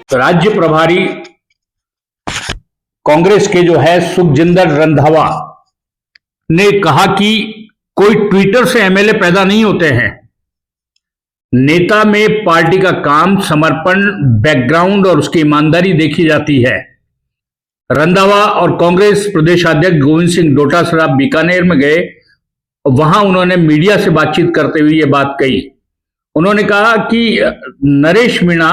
राज्य प्रभारी कांग्रेस के जो है सुखजिंदर रंधावा ने कहा कि कोई ट्विटर से एमएलए पैदा नहीं होते हैं। नेता में पार्टी का काम, समर्पण, बैकग्राउंड और उसकी ईमानदारी देखी जाती है। रंधावा और कांग्रेस प्रदेशाध्यक्ष गोविंद सिंह डोटासरा बीकानेर में गए, वहां उन्होंने मीडिया से बातचीत करते हुए ये बात कही। उन्होंने कहा कि नरेश मीणा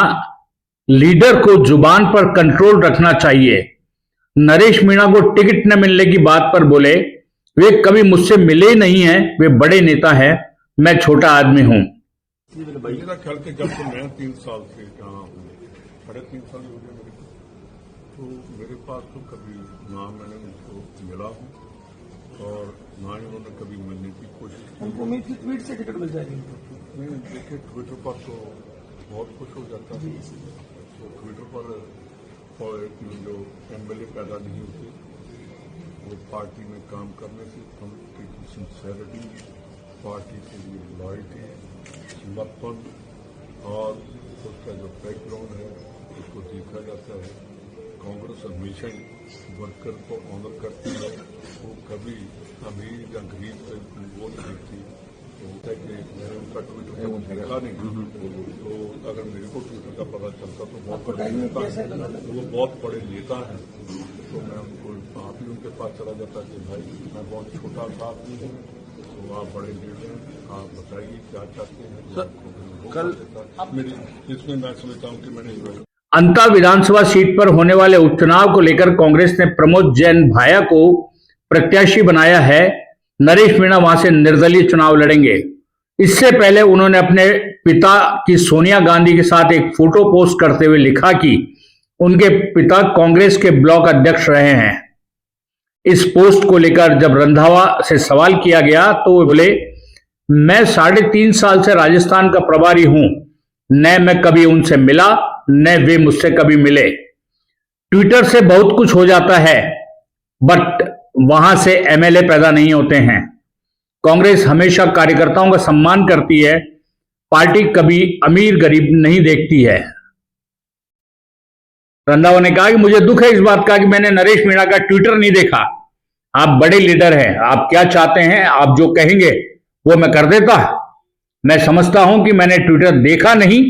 लीडर को जुबान पर कंट्रोल रखना चाहिए। नरेश मीणा को टिकट न मिलने की बात पर बोले, वे कभी मुझसे मिले नहीं हैं, वे बड़े नेता हैं, मैं छोटा आदमी हूं। मेरा ख्याल कि जब से मैं 3 साल से यहाँ हूँ, 3.5 साल हो गए मेरे को, तो मेरे पास तो कभी ना मैंने उनको मिला हूँ और ना ही उन्होंने कभी मिलने की कोशिश की। उनको उम्मीद थी ट्वीट से टिकट मिल जाएगी। नहीं, देखिए ट्विटर पर तो बहुत खुश हो जाता है। तो ट्विटर पर जो एमएलए पैदा नहीं होते, वो पार्टी में काम करने से उनकी सिंसेरिटी, पार्टी के लिए लॉयल्टी, समर्पण और उसका जो बैकग्राउंड है उसको देखा जाता है। कांग्रेस हमेशा ही वर्कर को ऑनर करती है, वो कभी अमीर या गरीब से वो नहीं देखती। तो होता है कि मैंने उनका ट्विटर देखा नहीं, तो अगर मेरे को ट्विटर का पता चलता तो बहुत बड़े नेता है, वो बहुत बड़े नेता हैं, तो मैं उनको आप ही उनके पास चला जाता कि भाई मैं बहुत छोटा सा आदमी हूँ, तो आप बड़े लीडर हैं, आप बताइए क्या चाहते हैं। कल मेरी इसमें मैं समझता हूँ कि मैंने अंता विधानसभा सीट पर होने वाले उपचुनाव को लेकर कांग्रेस ने प्रमोद जैन भाया को प्रत्याशी बनाया है। नरेश मीणा वहां से निर्दलीय चुनाव लड़ेंगे। इससे पहले उन्होंने अपने पिता की सोनिया गांधी के साथ एक फोटो पोस्ट करते हुए लिखा कि उनके पिता कांग्रेस के ब्लॉक अध्यक्ष रहे हैं। इस पोस्ट को लेकर जब रंधावा से सवाल किया गया तो वो बोले, मैं 3.5 साल से राजस्थान का प्रभारी हूं, न मैं कभी उनसे मिला न वे मुझसे कभी मिले। ट्विटर से बहुत कुछ हो जाता है, बट वहां से एमएलए पैदा नहीं होते हैं। कांग्रेस हमेशा कार्यकर्ताओं का सम्मान करती है, पार्टी कभी अमीर गरीब नहीं देखती है। रंधावा ने कहा कि मुझे दुख है इस बात का कि मैंने नरेश मीणा का ट्विटर नहीं देखा। आप बड़े लीडर हैं, आप क्या चाहते हैं, आप जो कहेंगे वो मैं कर देता। मैं समझता हूं कि मैंने ट्विटर देखा नहीं,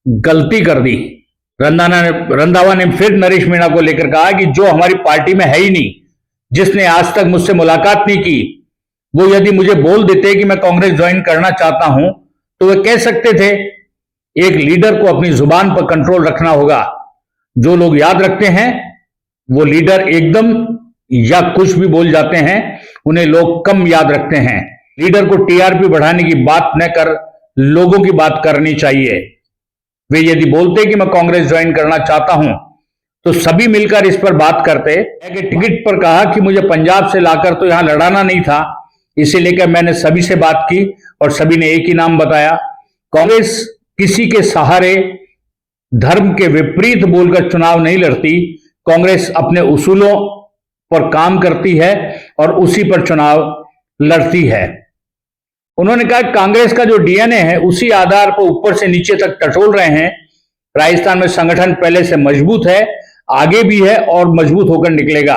गलती कर दी। रंधावा ने फिर नरेश मीणा को लेकर कहा कि जो हमारी पार्टी में है ही नहीं, जिसने आज तक मुझसे मुलाकात नहीं की, वो यदि मुझे बोल देते कि मैं कांग्रेस ज्वाइन करना चाहता हूं तो वे कह सकते थे। एक लीडर को अपनी जुबान पर कंट्रोल रखना होगा। जो लोग याद रखते हैं वो लीडर एकदम या कुछ भी बोल जाते हैं, उन्हें लोग कम याद रखते हैं। लीडर को टीआरपी बढ़ाने की बात न कर लोगों की बात करनी चाहिए। वे यदि बोलते कि मैं कांग्रेस ज्वाइन करना चाहता हूं तो सभी मिलकर इस पर बात करते। कि टिकट पर कहा कि मुझे पंजाब से लाकर तो यहां लड़ाना नहीं था, इसे लेकर मैंने सभी से बात की और सभी ने एक ही नाम बताया। कांग्रेस किसी के सहारे धर्म के विपरीत बोलकर चुनाव नहीं लड़ती। कांग्रेस अपने उसूलों पर काम करती है और उसी पर चुनाव लड़ती है। उन्होंने कहा कांग्रेस का जो डीएनए है उसी आधार पर ऊपर से नीचे तक टटोल रहे हैं। राजस्थान में संगठन पहले से मजबूत है, आगे भी है और मजबूत होकर निकलेगा।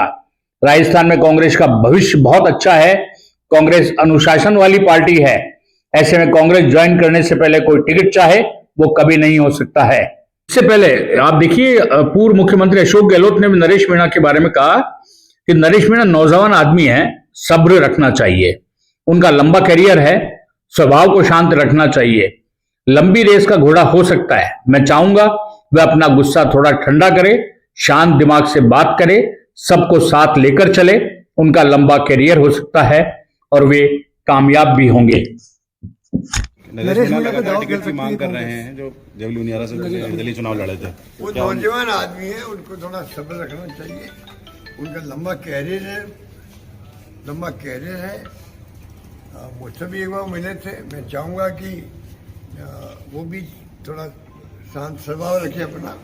राजस्थान में कांग्रेस का भविष्य बहुत अच्छा है। कांग्रेस अनुशासन वाली पार्टी है। ऐसे में कांग्रेस ज्वाइन करने से पहले कोई टिकट चाहे वो कभी नहीं हो सकता है। इससे पहले आप देखिए, पूर्व मुख्यमंत्री अशोक गहलोत ने भी नरेश मीणा के बारे में कहा कि नरेश मीणा नौजवान आदमी है, सब्र रखना चाहिए, उनका लंबा करियर है, स्वभाव को शांत रखना चाहिए, लंबी रेस का घोड़ा हो सकता है। मैं चाहूंगा वह अपना गुस्सा थोड़ा ठंडा करे, शांत दिमाग से बात करे, सबको साथ लेकर चले, उनका लंबा करियर हो सकता है और वे कामयाब भी होंगे। नरेश मीणा लगातार टिकट की मांग कर रहे हैं, जो जबलूनियारा से निर्दलीय चुनाव लड़े थे। वो नौजवान आदमी है, उनको थोड़ा सब्र रखना चाहिए। उनका लंबा कैरियर है। मुझसे भी एक बार मिले थे। मैं चाहूँगा कि वो भी थोड़ा शांत स्वभाव रखे अपना।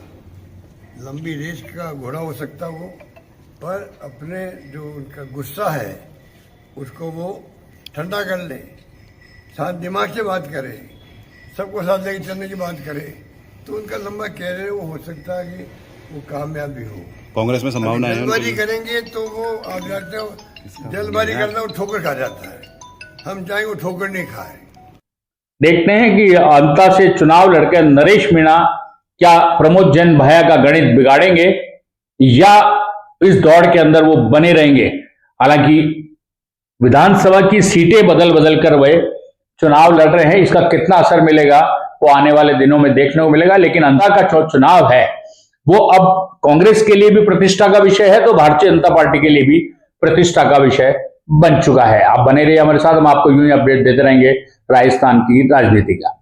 लंबी रेस का घोड़ा हो सकता वो, पर अपने जो उनका गुस्सा है उसको वो ठंडा कर ले, शांत दिमाग से बात करे, सबको साथ लेकर चलने की बात करे, तो उनका लंबा कैरियर वो हो सकता है कि वो कामयाब भी हो। कांग्रेस में संभावना है जल्दबाजी उनकी? करेंगे तो वो आप जानते हो, जल्दबाजी करना वो ठोकर खा जाता है। हम चाहेंगे वो ठोकर नहीं खाए। देखते हैं कि अंता से चुनाव लड़कर नरेश मीणा क्या प्रमोद जैन भैया का गणित बिगाड़ेंगे या इस दौड़ के अंदर वो बने रहेंगे। हालांकि विधानसभा की सीटें बदल बदल कर वे चुनाव लड़ रहे हैं, इसका कितना असर मिलेगा वो आने वाले दिनों में देखने को मिलेगा। लेकिन अंता का जो चुनाव है वो अब कांग्रेस के लिए भी प्रतिष्ठा का विषय है, तो भारतीय जनता पार्टी के लिए भी प्रतिष्ठा का विषय बन चुका है। आप बने रहिए हमारे साथ, हम आपको यूं ही अपडेट देते रहेंगे राजस्थान की राजनीति का।